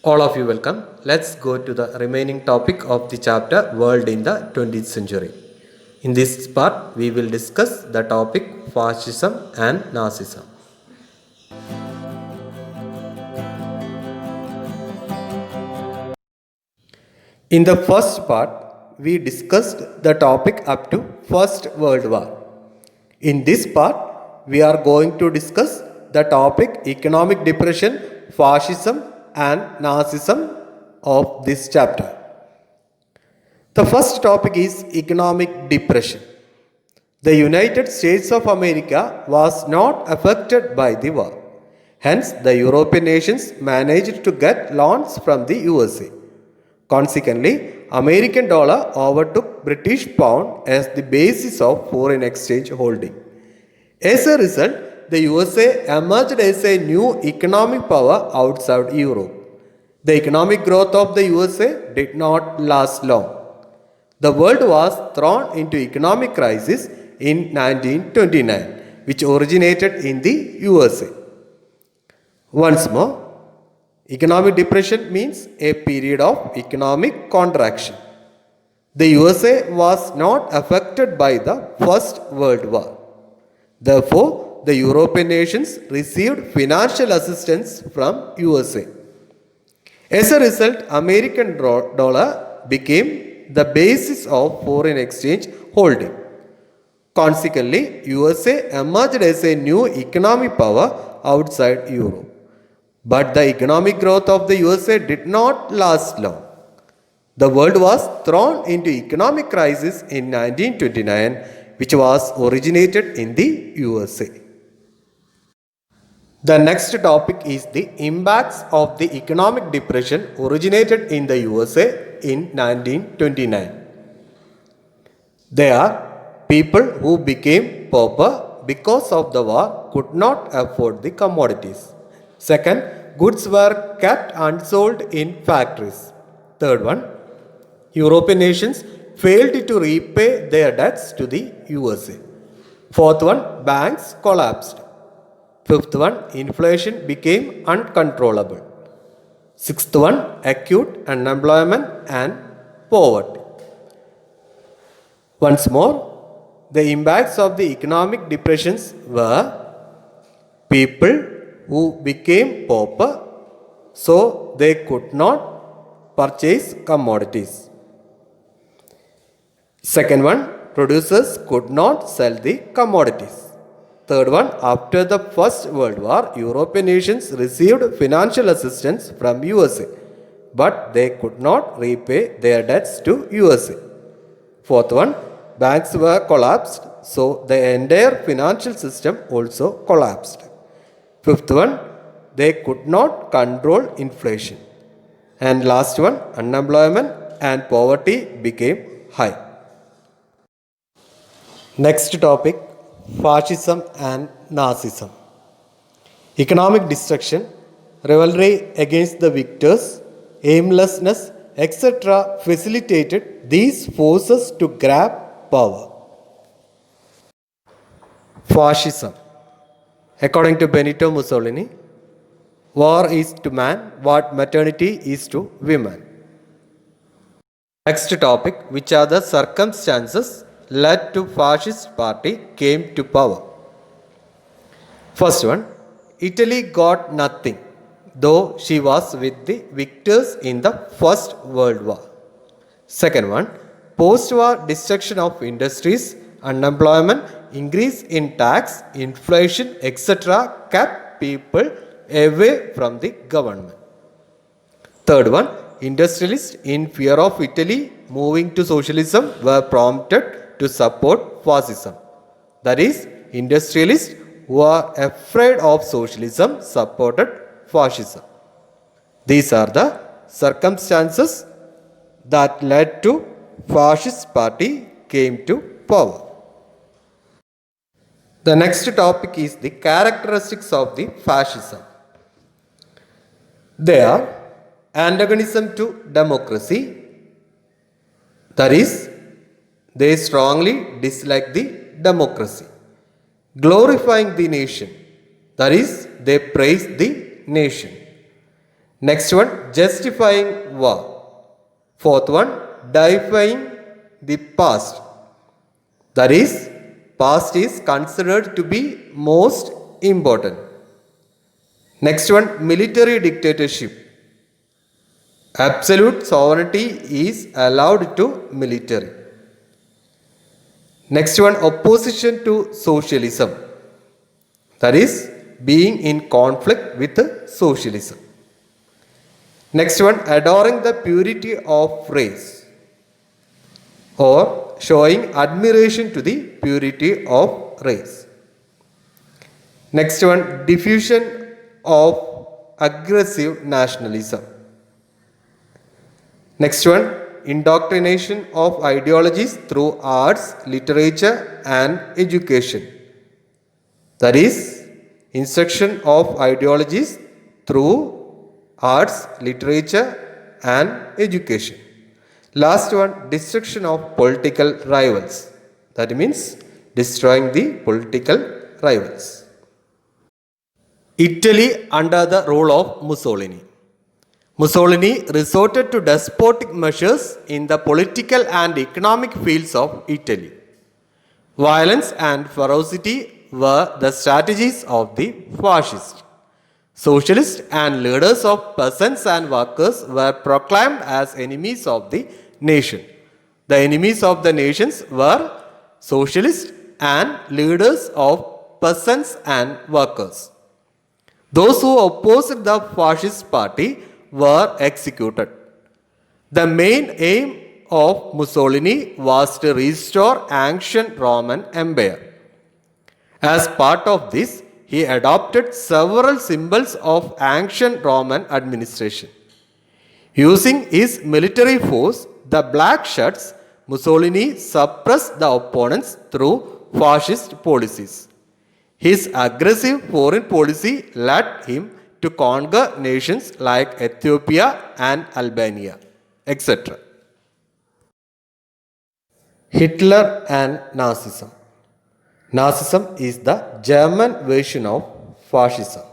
All of you welcome. Let's go to the remaining topic of the chapter World in the 20th Century. In this part, we will discuss the topic Fascism and Nazism. In the first part, we discussed the topic up to First World War. In this part, we are going to discuss the topic Economic Depression, Fascism and Nazism of this chapter. The first topic is Economic Depression. The United States of America was not affected by the war. Hence, the European nations managed to get loans from the USA. Consequently, American dollar overtook British pound as the basis of foreign exchange holding. As a result, the USA emerged as a new economic power outside Europe. The economic growth of the USA did not last long. The world was thrown into economic crisis in 1929, which originated in the USA. Once more, economic depression means a period of economic contraction. The USA was not affected by the First World War. Therefore, the European nations received financial assistance from USA. As a result, American dollar became the basis of foreign exchange holding. Consequently, USA emerged as a new economic power outside Europe. But the economic growth of the USA did not last long. The world was thrown into economic crisis in 1929, which was originated in the USA. The next topic is the impacts of the economic depression originated in the USA in 1929. They are people who became pauper because of the war could not afford the commodities. Second, goods were kept unsold in factories. Third one, European nations failed to repay their debts to the USA. Fourth one, banks collapsed. Fifth one, inflation became uncontrollable. Sixth one, acute unemployment and poverty. Once more, the impacts of the economic depressions were people who became pauper so they could not purchase commodities. Second one, producers could not sell the commodities. Third one, after the First World War, European nations received financial assistance from USA, but they could not repay their debts to USA. Fourth one, banks were collapsed, so the entire financial system also collapsed. Fifth one, they could not control inflation. And last one, unemployment and poverty became high. Next topic, Fascism and Nazism. Economic destruction, rivalry against the victors, aimlessness, etc. facilitated these forces to grab power. Fascism. According to Benito Mussolini, war is to man what maternity is to women. Next topic, which are the circumstances led to fascist party came to power. First one, Italy got nothing, though she was with the victors in the First World War. Second one, post-war destruction of industries, unemployment, increase in tax, inflation, etc. kept people away from the government. Third one, industrialists in fear of Italy moving to socialism were prompted to support fascism. That is, industrialists who are afraid of socialism supported fascism. These are the circumstances that led to fascist party came to power. The next topic is the characteristics of the fascism. They are antagonism to democracy, that is, they strongly dislike the democracy. Glorifying the nation, that is, they praise the nation. Next one, justifying war. Fourth one, deifying the past. That is, past is considered to be most important. Next one, military dictatorship. Absolute sovereignty is allowed to military. Next one, opposition to socialism. That is, being in conflict with socialism. Next one, adoring the purity of race or showing admiration to the purity of race. Next one, diffusion of aggressive nationalism. Next one, indoctrination of ideologies through arts, literature and education. That is, instruction of ideologies through arts, literature and education. Last one, destruction of political rivals. That means destroying the political rivals. Italy under the rule of Mussolini. Mussolini resorted to despotic measures in the political and economic fields of Italy. Violence and ferocity were the strategies of the fascists. Socialists and leaders of peasants and workers were proclaimed as enemies of the nation. The enemies of the nations were socialists and leaders of peasants and workers. Those who opposed the fascist party were executed. The main aim of Mussolini was to restore ancient Roman Empire. As part of this, he adopted several symbols of ancient Roman administration. Using his military force, the black shirts, Mussolini suppressed the opponents through fascist policies. His aggressive foreign policy led him to conquer nations like Ethiopia and Albania, etc. Hitler and Nazism. Nazism is the German version of fascism.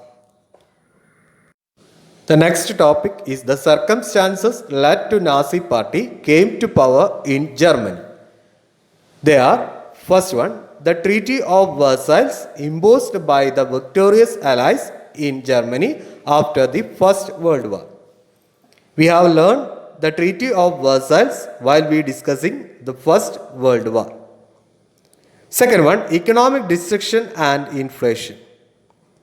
The next topic is the circumstances led to Nazi party came to power in Germany. They are, first one, the Treaty of Versailles imposed by the victorious allies in Germany after the First World War. We have learned the Treaty of Versailles while we discussing the First World War. Second one, economic destruction and inflation.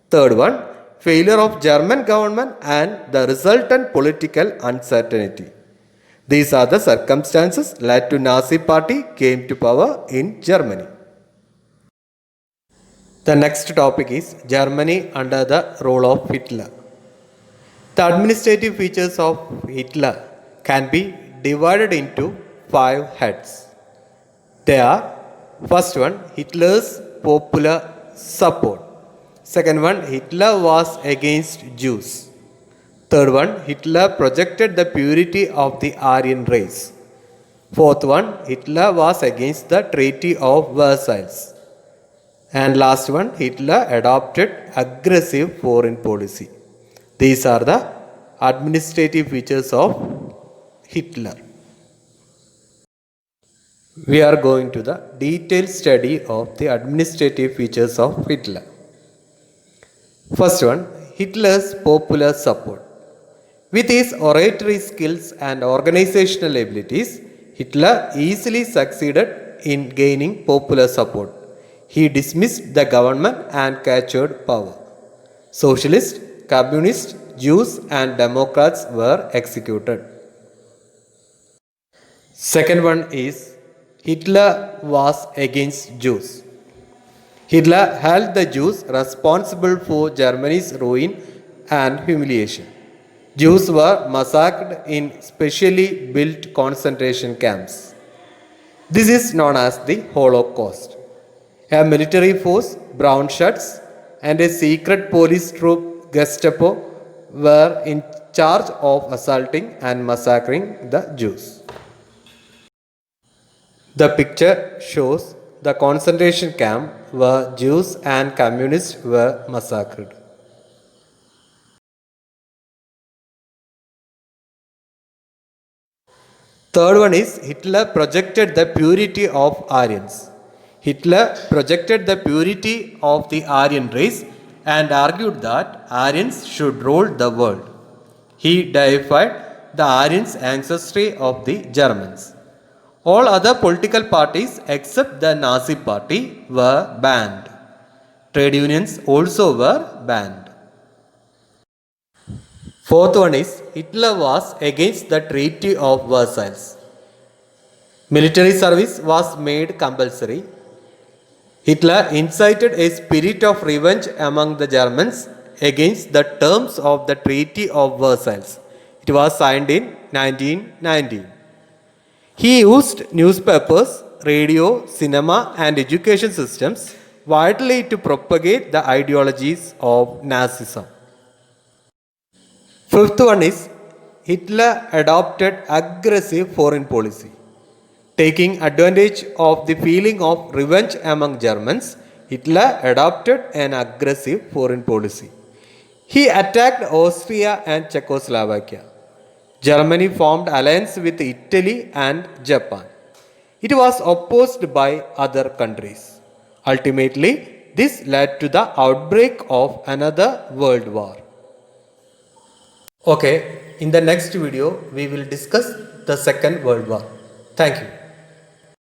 Third one, failure of German government and the resultant political uncertainty. These are the circumstances led to Nazi party came to power in Germany. The next topic is Germany under the rule of Hitler. The administrative features of Hitler can be divided into 5 heads. They are, first one, Hitler's popular support. Second one, Hitler was against Jews. Third one, Hitler projected the purity of the Aryan race. Fourth one, Hitler was against the Treaty of Versailles. And last one, Hitler adopted aggressive foreign policy. These are the administrative features of Hitler. We are going to the detailed study of the administrative features of Hitler. First one, Hitler's popular support. With his oratory skills and organizational abilities, Hitler easily succeeded in gaining popular support. He dismissed the government and captured power. Socialists, communists, Jews and Democrats were executed. Second one is Hitler was against Jews. Hitler held the Jews responsible for Germany's ruin and humiliation. Jews were massacred in specially built concentration camps. This is known as the Holocaust. A military force, brown shirts, and a secret police troop, Gestapo, were in charge of assaulting and massacring the Jews. The picture shows the concentration camp where Jews and communists were massacred. Third one is Hitler projected the purity of Aryans. Hitler projected the purity of the Aryan race and argued that Aryans should rule the world. He deified the Aryans' ancestry of the Germans. All other political parties except the Nazi party were banned. Trade unions also were banned. Fourth one is Hitler was against the Treaty of Versailles. Military service was made compulsory. Hitler incited a spirit of revenge among the Germans against the terms of the Treaty of Versailles. It was signed in 1919. He used newspapers, radio, cinema, and education systems widely to propagate the ideologies of Nazism. Fifth one is Hitler adopted aggressive foreign policy. Taking advantage of the feeling of revenge among Germans, Hitler adopted an aggressive foreign policy. He attacked Austria and Czechoslovakia. Germany formed alliance with Italy and Japan. It was opposed by other countries. Ultimately, this led to the outbreak of another world war. Okay, in the next video, we will discuss the Second World War. Thank you.